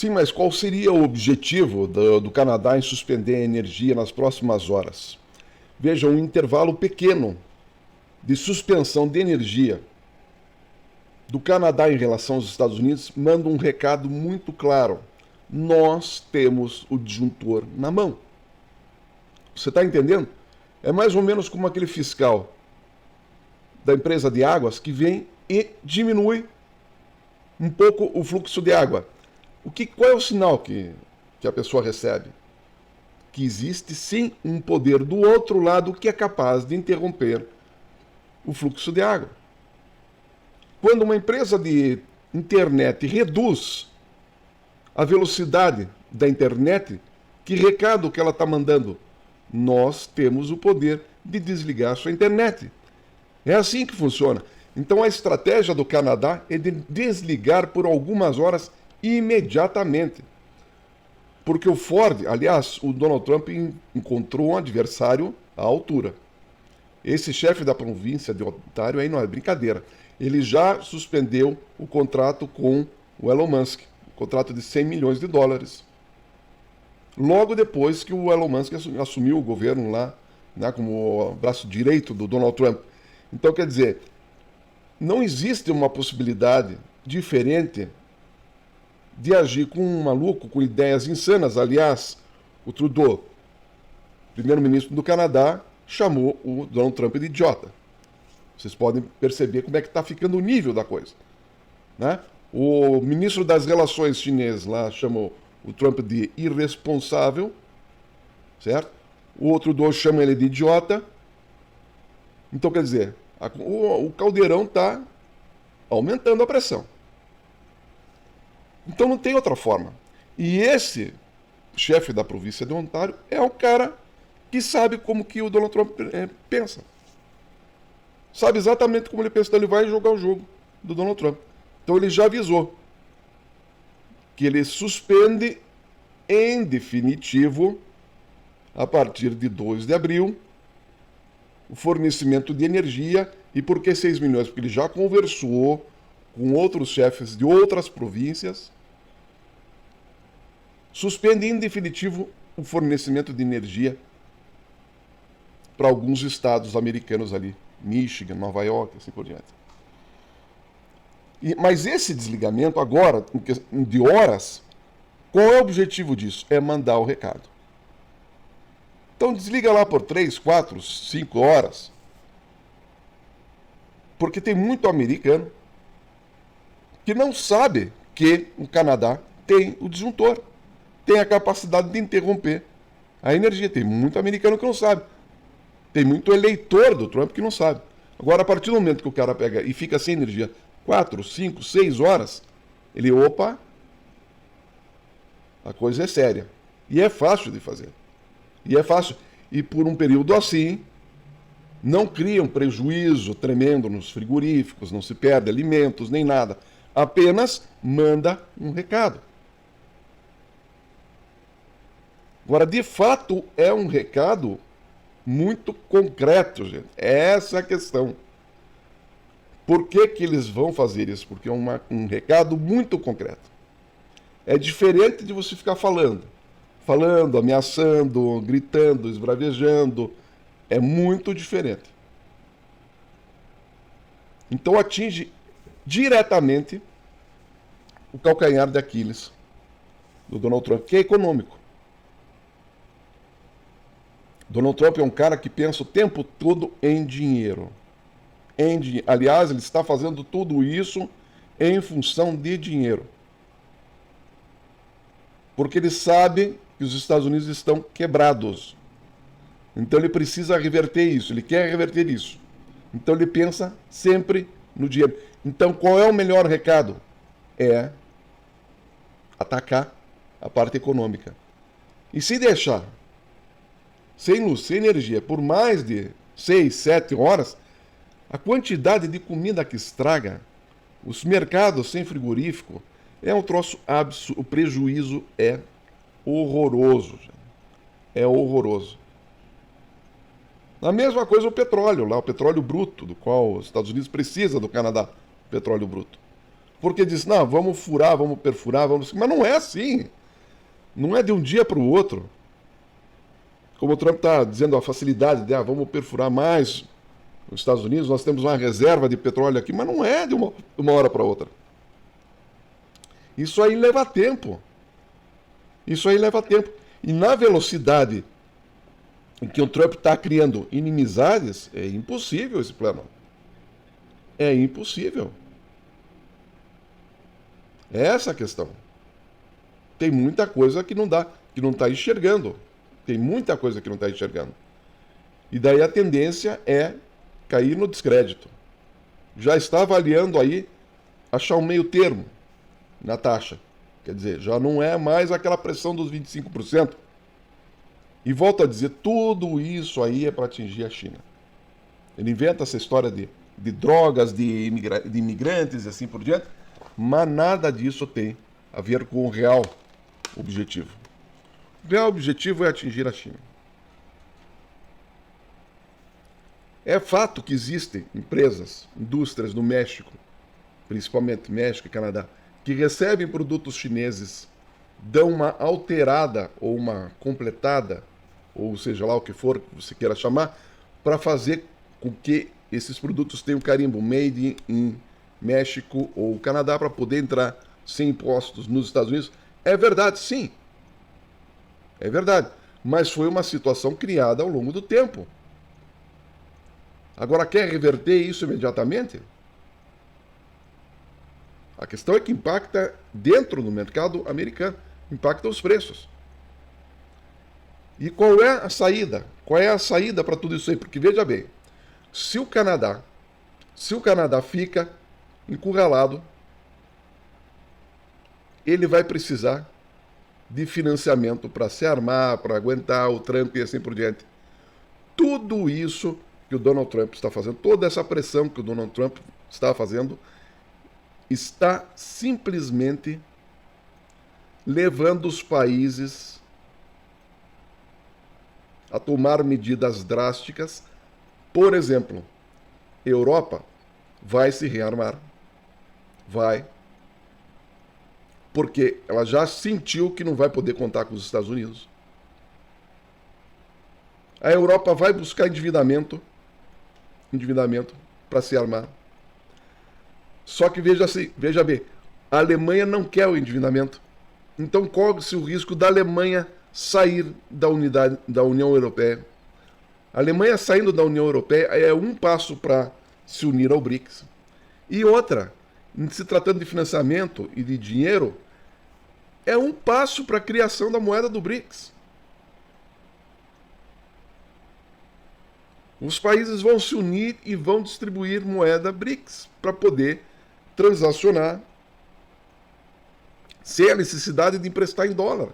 Sim, mas qual seria o objetivo do Canadá em suspender a energia nas próximas horas? Veja, um intervalo pequeno de suspensão de energia do Canadá em relação aos Estados Unidos manda um recado muito claro. Nós temos o disjuntor na mão. Você está entendendo? É mais ou menos como aquele fiscal da empresa de águas que vem e diminui um pouco o fluxo de água. Qual é o sinal que a pessoa recebe? Que existe sim um poder do outro lado que é capaz de interromper o fluxo de água. Quando uma empresa de internet reduz a velocidade da internet, que recado que ela está mandando? Nós temos o poder de desligar a sua internet. É assim que funciona. Então a estratégia do Canadá é de desligar por algumas horas imediatamente. Porque o Ford, aliás, o Donald Trump encontrou um adversário à altura. Esse chefe da província de Ontário aí não é brincadeira. Ele já suspendeu o contrato com o Elon Musk, um contrato de 100 milhões de dólares. Logo depois que o Elon Musk assumiu o governo lá, né, como braço direito do Donald Trump. Então, quer dizer, não existe uma possibilidade diferente de agir com um maluco com ideias insanas. Aliás, o Trudeau, primeiro-ministro do Canadá, chamou o Donald Trump de idiota. Vocês podem perceber como é que está ficando o nível da coisa, né? O ministro das Relações chinês lá chamou o Trump de irresponsável, certo? O outro Trudeau chama ele de idiota. Então, quer dizer, o caldeirão está aumentando a pressão. Então não tem outra forma. E esse chefe da província de Ontário é o cara que sabe como que o Donald Trump pensa. Sabe exatamente como ele pensa. Então ele vai jogar o jogo do Donald Trump. Então ele já avisou que ele suspende em definitivo, a partir de 2 de abril, o fornecimento de energia. E por que 6 milhões? Porque ele já conversou com outros chefes de outras províncias, suspende em definitivo o fornecimento de energia para alguns estados americanos ali, Michigan, Nova York, assim por diante. Mas esse desligamento agora, de horas, qual é o objetivo disso? É mandar o recado. Então desliga lá por 3, 4, 5 horas, porque tem muito americano que não sabe que o Canadá tem o disjuntor, tem a capacidade de interromper a energia. Tem muito americano que não sabe. Tem muito eleitor do Trump que não sabe. Agora, a partir do momento que o cara pega e fica sem energia 4, 5, 6 horas, ele, opa, a coisa é séria. E é fácil de fazer. E é fácil. E por um período assim, não cria um prejuízo tremendo nos frigoríficos, não se perde alimentos, nem nada. Apenas manda um recado. Agora, de fato, é um recado muito concreto, gente. Essa é a questão. Por que que eles vão fazer isso? Porque é um recado muito concreto. É diferente de você ficar falando, ameaçando, gritando, esbravejando. É muito diferente. Então atinge diretamente o calcanhar de Aquiles do Donald Trump, que é econômico. Donald Trump é um cara que pensa o tempo todo em dinheiro. Aliás, ele está fazendo tudo isso em função de dinheiro. Porque ele sabe que os Estados Unidos estão quebrados. Então ele precisa reverter isso, ele quer reverter isso. Então ele pensa sempre no dinheiro. Então qual é o melhor recado? É atacar a parte econômica. E se deixar sem luz, sem energia, por mais de 6, 7 horas, a quantidade de comida que estraga, os mercados sem frigorífico, é um troço absurdo. O prejuízo é horroroso. Gente. É horroroso. A mesma coisa o petróleo, lá, o petróleo bruto, do qual os Estados Unidos precisa do Canadá, petróleo bruto. Porque diz, não, vamos furar, vamos perfurar, vamos... Mas não é assim. Não é de um dia para o outro. Como o Trump está dizendo, a facilidade de, vamos perfurar mais nos Estados Unidos, nós temos uma reserva de petróleo aqui, mas não é de uma hora para outra. Isso aí leva tempo. Isso aí leva tempo. E na velocidade em que o Trump está criando inimizades, é impossível esse plano. É impossível. É essa a questão. Tem muita coisa que não dá, que não está enxergando. Tem muita coisa que não está enxergando. E daí a tendência é cair no descrédito. Já está avaliando aí achar um meio termo na taxa. Quer dizer, já não é mais aquela pressão dos 25%. E volto a dizer, tudo isso aí é para atingir a China. Ele inventa essa história de drogas, de imigrantes e assim por diante, mas nada disso tem a ver com o real objetivo. O real objetivo é atingir a China. É fato que existem empresas, indústrias no México, principalmente México e Canadá, que recebem produtos chineses, dão uma alterada ou uma completada, ou seja lá o que for que você queira chamar, para fazer com que esses produtos tenham carimbo Made in México ou Canadá para poder entrar sem impostos nos Estados Unidos. É verdade, sim. É verdade. Mas foi uma situação criada ao longo do tempo. Agora, quer reverter isso imediatamente? A questão é que impacta dentro do mercado americano, impacta os preços. E qual é a saída? Qual é a saída para tudo isso aí? Porque veja bem, se o Canadá fica encurralado, ele vai precisar de financiamento para se armar, para aguentar o Trump e assim por diante. Tudo isso que o Donald Trump está fazendo, toda essa pressão que o Donald Trump está fazendo, está simplesmente levando os países a tomar medidas drásticas. Por exemplo, Europa vai se rearmar. Vai. Porque ela já sentiu que não vai poder contar com os Estados Unidos. A Europa vai buscar endividamento para se armar. Só que veja bem, a Alemanha não quer o endividamento. Então corre-se o risco da Alemanha sair da União Europeia. A Alemanha saindo da União Europeia é um passo para se unir ao BRICS. E outra, em se tratando de financiamento e de dinheiro, é um passo para a criação da moeda do BRICS. Os países vão se unir e vão distribuir moeda BRICS para poder transacionar sem a necessidade de emprestar em dólar.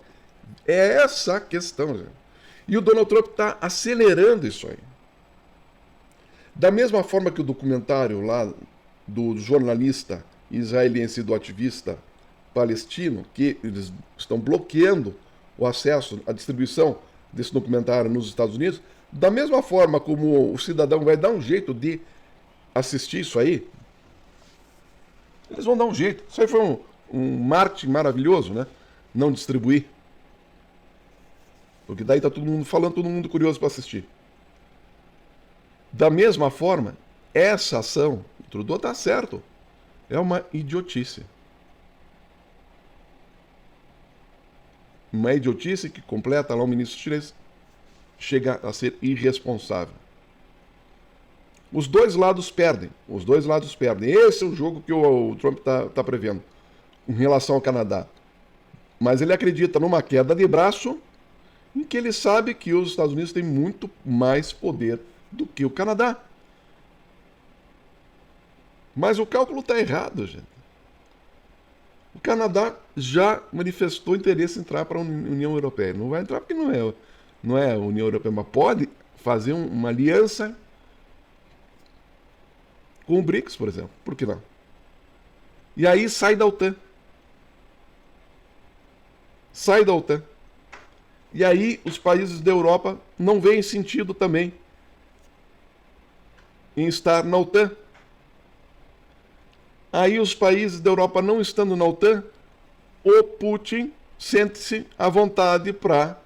É essa a questão, gente. E o Donald Trump está acelerando isso aí. Da mesma forma que o documentário lá do jornalista israelense e do ativista palestino, que eles estão bloqueando o acesso à distribuição desse documentário nos Estados Unidos, da mesma forma como o cidadão vai dar um jeito de assistir isso aí, eles vão dar um jeito. Isso aí foi um marketing maravilhoso, né? Não distribuir. Porque daí tá todo mundo falando, todo mundo curioso para assistir. Da mesma forma, essa ação, o Trudeau tá certo, é uma idiotice. Uma idiotice que completa lá o ministro chinês, chega a ser irresponsável. Os dois lados perdem. Os dois lados perdem. Esse é o jogo que o Trump tá prevendo em relação ao Canadá. Mas ele acredita numa queda de braço em que ele sabe que os Estados Unidos têm muito mais poder do que o Canadá. Mas o cálculo está errado, gente. O Canadá já manifestou interesse em entrar para a União Europeia. Não vai entrar porque não é a União Europeia, mas pode fazer uma aliança com o BRICS, por exemplo. Por que não? E aí sai da OTAN. Sai da OTAN. E aí os países da Europa não veem sentido também em estar na OTAN. Aí os países da Europa não estando na OTAN, o Putin sente-se à vontade para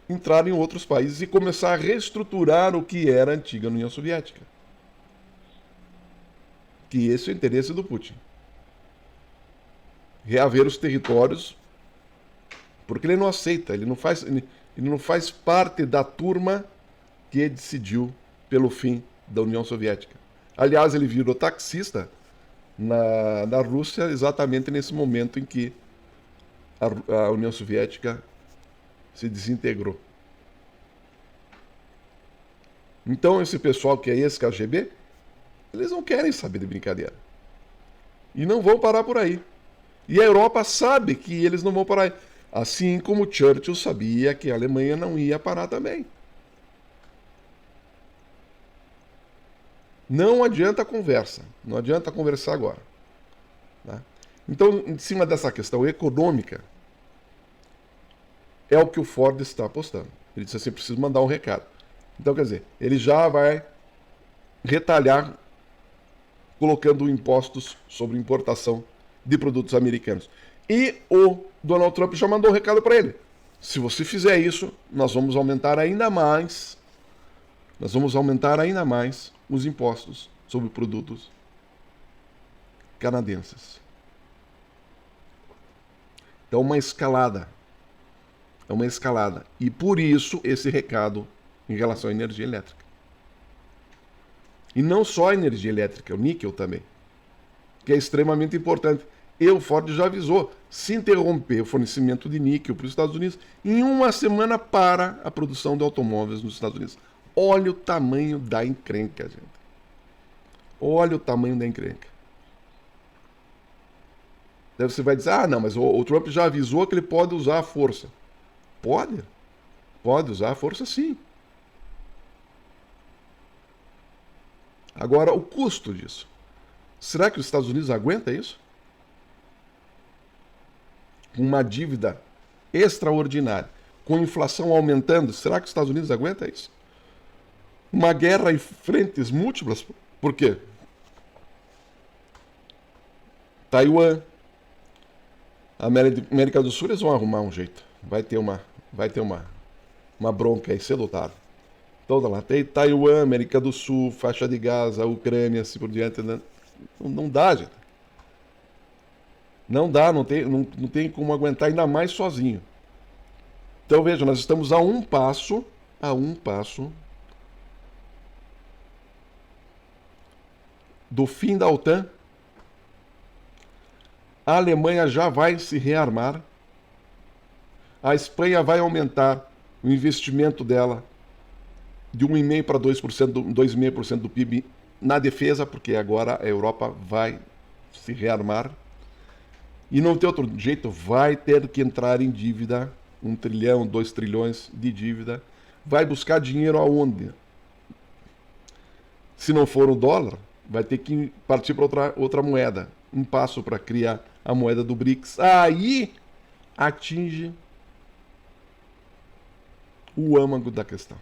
entrar em outros países e começar a reestruturar o que era a antiga União Soviética. Que esse é o interesse do Putin. Reaver os territórios, porque ele não aceita, ele não faz parte da turma que decidiu pelo fim da União Soviética. Aliás, ele virou taxista na Rússia exatamente nesse momento em que a União Soviética se desintegrou. Então, esse pessoal que é ex-KGB, eles não querem saber de brincadeira. E não vão parar por aí. E a Europa sabe que eles não vão parar aí. Assim como Churchill sabia que a Alemanha não ia parar também. Não adianta conversa. Não adianta conversar agora. Tá? Então, em cima dessa questão econômica, é o que o Ford está apostando. Ele disse assim, preciso mandar um recado. Então, quer dizer, ele já vai retalhar colocando impostos sobre importação de produtos americanos. E o Donald Trump já mandou um recado para ele. Se você fizer isso, nós vamos aumentar ainda mais os impostos sobre produtos canadenses. Então, uma escalada. É uma escalada. E por isso esse recado em relação à energia elétrica. E não só a energia elétrica, o níquel também, que é extremamente importante. E o Ford já avisou, se interromper o fornecimento de níquel para os Estados Unidos, em uma semana para a produção de automóveis nos Estados Unidos. Olha o tamanho da encrenca, gente. Olha o tamanho da encrenca. Daí você vai dizer, ah, não, mas o Trump já avisou que ele pode usar a força. Pode. Pode usar a força, sim. Agora, o custo disso. Será que os Estados Unidos aguentam isso? Com uma dívida extraordinária, com inflação aumentando, será que os Estados Unidos aguentam isso? Uma guerra em frentes múltiplas, por quê? Taiwan, América do Sul, eles vão arrumar um jeito. Vai ter uma bronca aí cedo ou tarde. Toda lá. Tem Taiwan, América do Sul, faixa de Gaza, Ucrânia, assim por diante. Não dá, gente. Não dá, não tem como aguentar, ainda mais sozinho. Então veja, nós estamos a um passo do fim da OTAN. A Alemanha já vai se rearmar. A Espanha vai aumentar o investimento dela de 1,5% para 2,5% do PIB na defesa, porque agora a Europa vai se rearmar. E não tem outro jeito, vai ter que entrar em dívida, 1 trilhão, 2 trilhões de dívida. Vai buscar dinheiro aonde? Se não for o dólar, vai ter que partir para outra moeda. Um passo para criar a moeda do BRICS. Aí atinge o âmago da questão.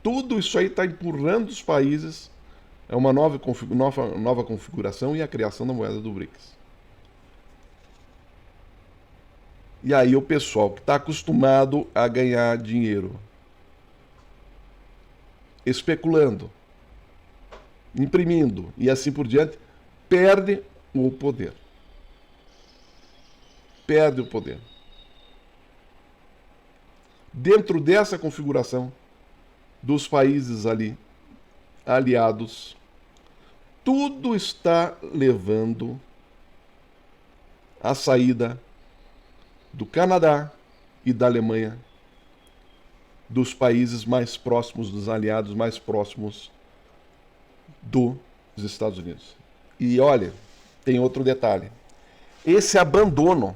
Tudo isso aí está empurrando os países a uma nova configuração e a criação da moeda do BRICS. E aí o pessoal que está acostumado a ganhar dinheiro especulando, imprimindo e assim por diante, perde o poder. Perde o poder. Dentro dessa configuração dos países ali aliados, tudo está levando à saída do Canadá e da Alemanha, dos países mais próximos, dos aliados mais próximos dos Estados Unidos. E olha, tem outro detalhe. Esse abandono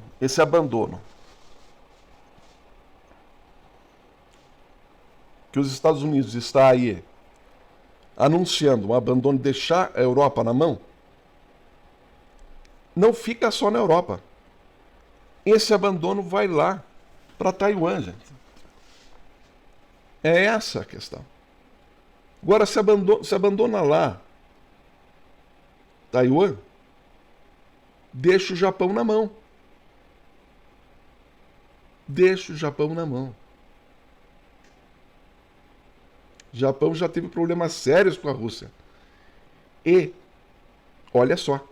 que os Estados Unidos está aí anunciando, um abandono, deixar a Europa na mão, não fica só na Europa. Esse abandono vai lá para Taiwan, gente. É essa a questão. Agora, se abandona lá Taiwan, deixa o Japão na mão. Deixa o Japão na mão. O Japão já teve problemas sérios com a Rússia. E, olha só,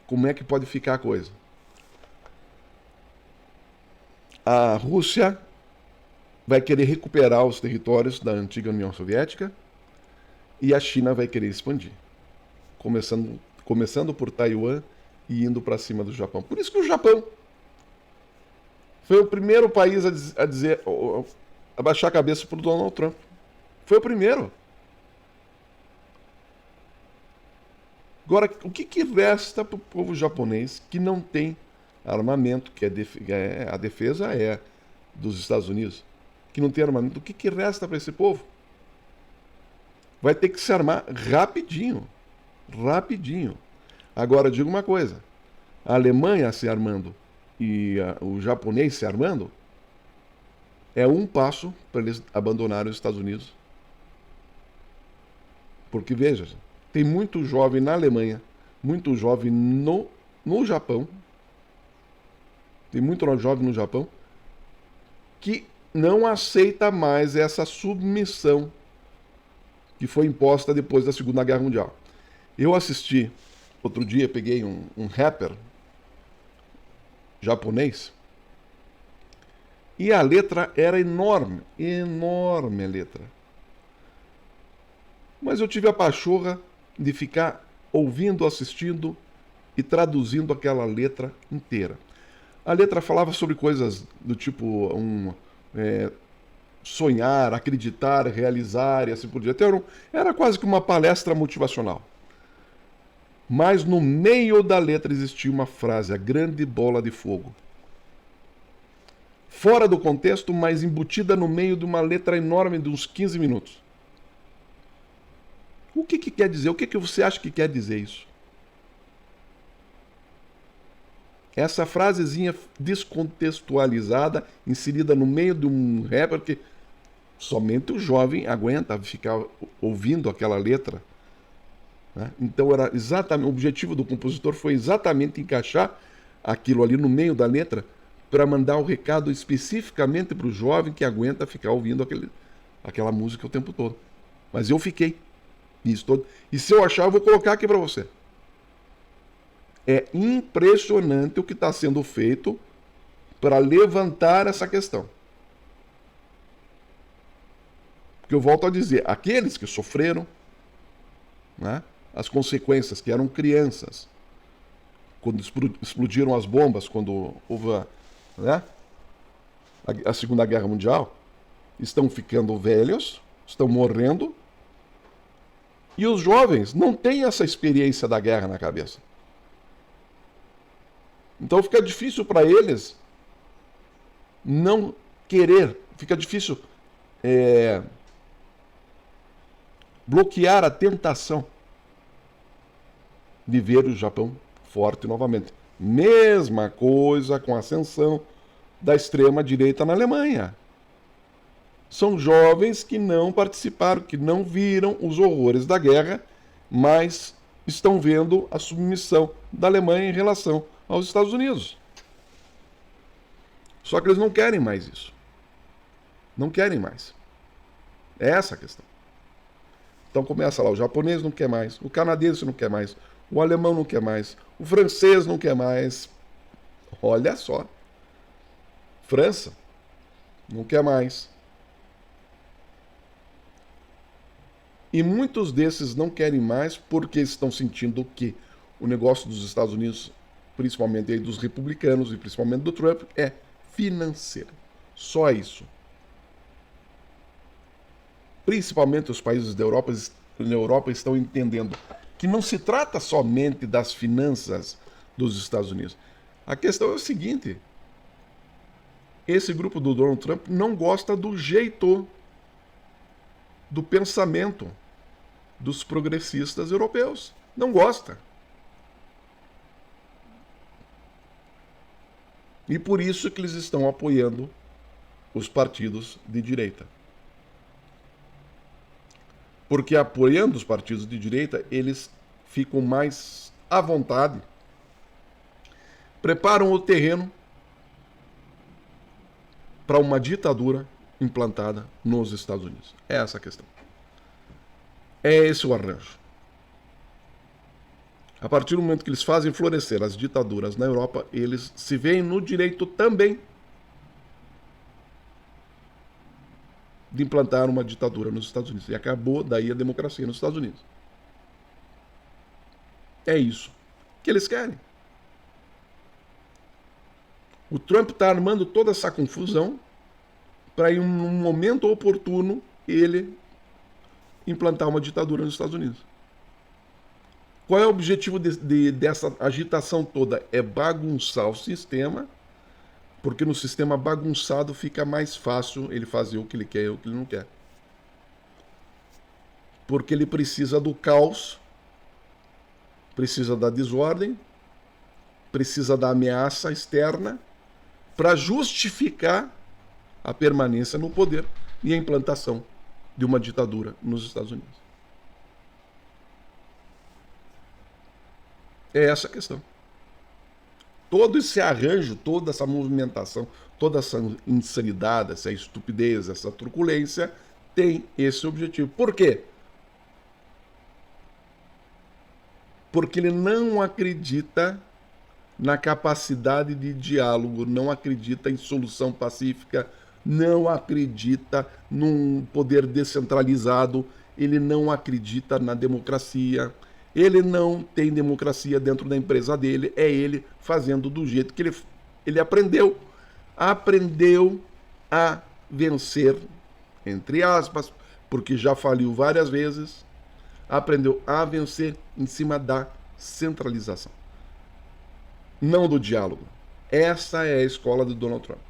como é que pode ficar a coisa. A Rússia vai querer recuperar os territórios da antiga União Soviética e a China vai querer expandir. Começando por Taiwan e indo para cima do Japão. Por isso que o Japão foi o primeiro país a dizer, a baixar a cabeça para o Donald Trump. Foi o primeiro. Agora, o que resta para o povo japonês que não tem armamento, que a defesa é dos Estados Unidos, que não tem armamento? O que resta para esse povo? Vai ter que se armar rapidinho. Rapidinho. Agora, digo uma coisa. A Alemanha se armando e o japonês se armando é um passo para eles abandonarem os Estados Unidos. Porque, veja, tem muito jovem na Alemanha, muito jovem no Japão, tem muito jovem no Japão que não aceita mais essa submissão que foi imposta depois da Segunda Guerra Mundial. Eu assisti, outro dia, peguei um rapper japonês e a letra era enorme, enorme a letra. Mas eu tive a pachorra de ficar ouvindo, assistindo e traduzindo aquela letra inteira. A letra falava sobre coisas do tipo sonhar, acreditar, realizar e assim por diante. Era quase que uma palestra motivacional. Mas no meio da letra existia uma frase, a grande bola de fogo. Fora do contexto, mas embutida no meio de uma letra enorme de uns 15 minutos. O que quer dizer? O que você acha que quer dizer isso? Essa frasezinha descontextualizada, inserida no meio de um rapper que somente o jovem aguenta ficar ouvindo aquela letra. Né? Então era exatamente, o objetivo do compositor foi exatamente encaixar aquilo ali no meio da letra para mandar o recado especificamente para o jovem que aguenta ficar ouvindo aquela música o tempo todo. Mas eu fiquei. Isso todo. E se eu achar, eu vou colocar aqui para você. É impressionante o que está sendo feito para levantar essa questão. Porque eu volto a dizer, aqueles que sofreram, né, as consequências, que eram crianças, quando explodiram as bombas, quando houve a Segunda Guerra Mundial, estão ficando velhos, estão morrendo, e os jovens não têm essa experiência da guerra na cabeça. Então fica difícil para eles não querer, fica difícil bloquear a tentação de ver o Japão forte novamente. Mesma coisa com a ascensão da extrema-direita na Alemanha. São jovens que não participaram, que não viram os horrores da guerra, mas estão vendo a submissão da Alemanha em relação aos Estados Unidos. Só que eles não querem mais isso. Não querem mais. É essa a questão. Então começa lá, o japonês não quer mais, o canadense não quer mais, o alemão não quer mais, o francês não quer mais. Olha só. França não quer mais. E muitos desses não querem mais porque estão sentindo que o negócio dos Estados Unidos, principalmente aí dos republicanos e principalmente do Trump, é financeiro. Só isso. Principalmente os países da Europa estão entendendo que não se trata somente das finanças dos Estados Unidos. A questão é o seguinte: esse grupo do Donald Trump não gosta do jeito, do pensamento dos progressistas europeus. Não gosta. E por isso que eles estão apoiando os partidos de direita. Porque apoiando os partidos de direita, eles ficam mais à vontade, preparam o terreno para uma ditadura implantada nos Estados Unidos. É essa a questão. É esse o arranjo. A partir do momento que eles fazem florescer as ditaduras na Europa, eles se veem no direito também de implantar uma ditadura nos Estados Unidos. E acabou daí a democracia nos Estados Unidos. É isso que eles querem. O Trump está armando toda essa confusão para, em um momento oportuno, ele implantar uma ditadura nos Estados Unidos. Qual é o objetivo dessa agitação toda? É bagunçar o sistema, porque no sistema bagunçado fica mais fácil ele fazer o que ele quer e o que ele não quer. Porque ele precisa do caos, precisa da desordem, precisa da ameaça externa para justificar a permanência no poder e a implantação de uma ditadura nos Estados Unidos. É essa a questão. Todo esse arranjo, toda essa movimentação, toda essa insanidade, essa estupidez, essa truculência tem esse objetivo. Por quê? Porque ele não acredita na capacidade de diálogo, não acredita em solução pacífica, não acredita num poder descentralizado, ele não acredita na democracia, ele não tem democracia dentro da empresa dele, é ele fazendo do jeito que ele aprendeu. Aprendeu a vencer, entre aspas, porque já faliu várias vezes, aprendeu a vencer em cima da centralização, não do diálogo. Essa é a escola do Donald Trump.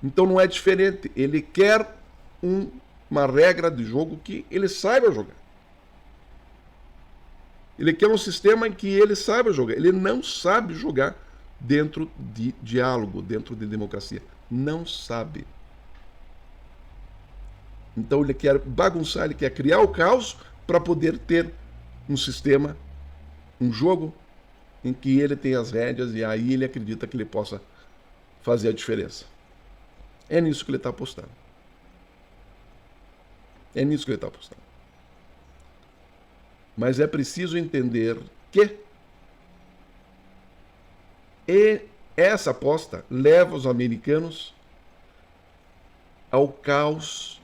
Então não é diferente. Ele quer uma regra de jogo que ele saiba jogar. Ele quer um sistema em que ele saiba jogar. Ele não sabe jogar dentro de diálogo, dentro de democracia. Não sabe. Então ele quer bagunçar, ele quer criar o caos para poder ter um sistema, um jogo em que ele tem as rédeas e aí ele acredita que ele possa fazer a diferença. É nisso que ele está apostando. É nisso que ele está apostando. Mas é preciso entender que essa aposta leva os americanos ao caos,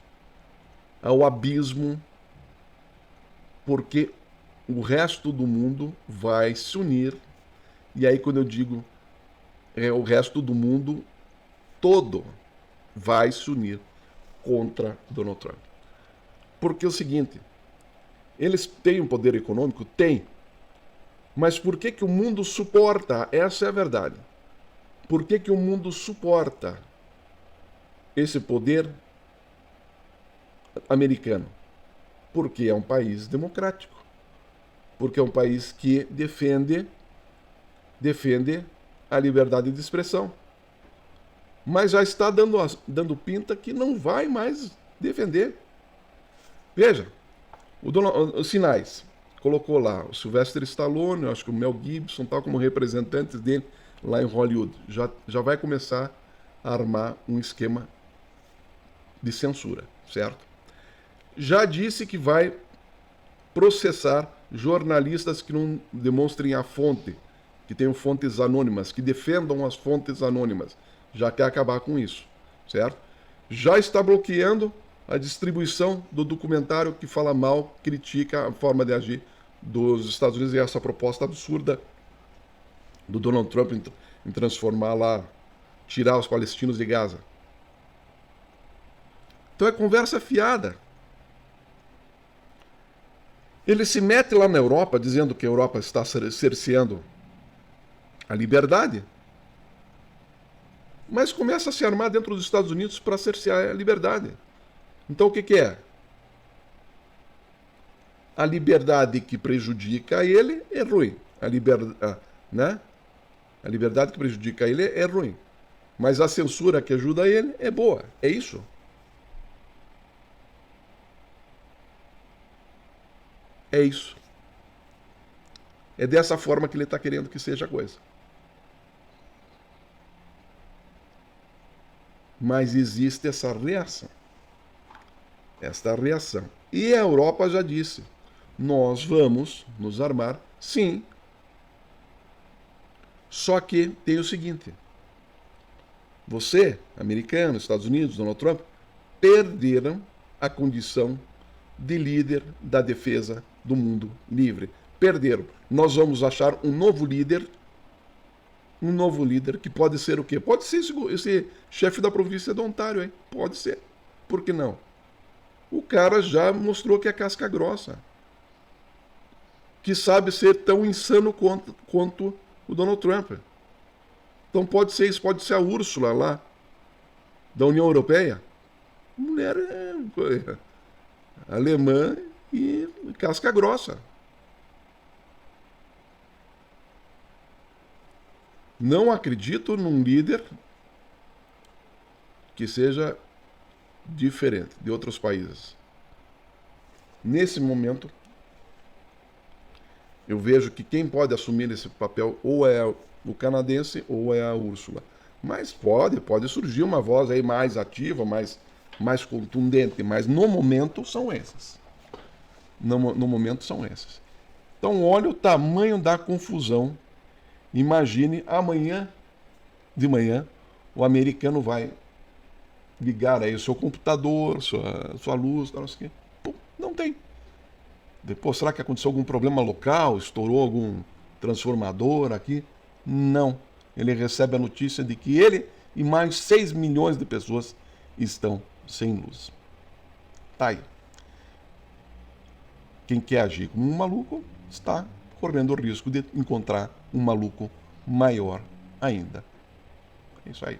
ao abismo, porque o resto do mundo vai se unir. E aí, quando eu digo o resto do mundo todo vai se unir contra Donald Trump. Porque é o seguinte, eles têm um poder econômico? Tem. Mas por que que o mundo suporta? Essa é a verdade. Por que que o mundo suporta esse poder americano? Porque é um país democrático. Porque é um país que defende a liberdade de expressão. Mas já está dando pinta que não vai mais defender. Veja, os sinais. Colocou lá o Sylvester Stallone, acho que o Mel Gibson, tal, como representantes dele lá em Hollywood. Já vai começar a armar um esquema de censura, certo? Já disse que vai processar jornalistas que não demonstrem a fonte, que tenham fontes anônimas, que defendam as fontes anônimas. Já quer acabar com isso, certo? Já está bloqueando a distribuição do documentário que fala mal, critica a forma de agir dos Estados Unidos e essa proposta absurda do Donald Trump em transformar lá, tirar os palestinos de Gaza. Então é conversa fiada. Ele se mete lá na Europa, dizendo que a Europa está cerceando a liberdade, mas começa a se armar dentro dos Estados Unidos para cercear a liberdade. Então o que é? A liberdade que prejudica ele é ruim. A liberdade que prejudica ele é ruim. Mas a censura que ajuda ele é boa. É isso. É isso. É dessa forma que ele está querendo que seja a coisa. Mas existe essa reação. Esta reação. E a Europa já disse: nós vamos nos armar, sim. Só que tem o seguinte: você, americano, Estados Unidos, Donald Trump, perderam a condição de líder da defesa do mundo livre. Perderam. Nós vamos achar um novo líder que pode ser o quê? Pode ser esse chefe da província do Ontário, hein? Pode ser. Por que não? O cara já mostrou que é casca grossa. Que sabe ser tão insano quanto o Donald Trump. Então pode ser isso, pode ser a Úrsula lá, da União Europeia. Mulher alemã e casca grossa. Não acredito num líder que seja diferente de outros países. Nesse momento, eu vejo que quem pode assumir esse papel ou é o canadense ou é a Úrsula. Mas pode surgir uma voz aí mais ativa, mais contundente, mas no momento são esses. No momento são esses. Então olha o tamanho da confusão. Imagine amanhã de manhã o americano vai ligar aí o seu computador, sua luz, não sei o quê. Pum, não tem. Depois, será que aconteceu algum problema local? Estourou algum transformador aqui? Não. Ele recebe a notícia de que ele e mais 6 milhões de pessoas estão sem luz. Tá aí. Quem quer agir como um maluco está correndo o risco de encontrar um maluco maior ainda. É isso aí.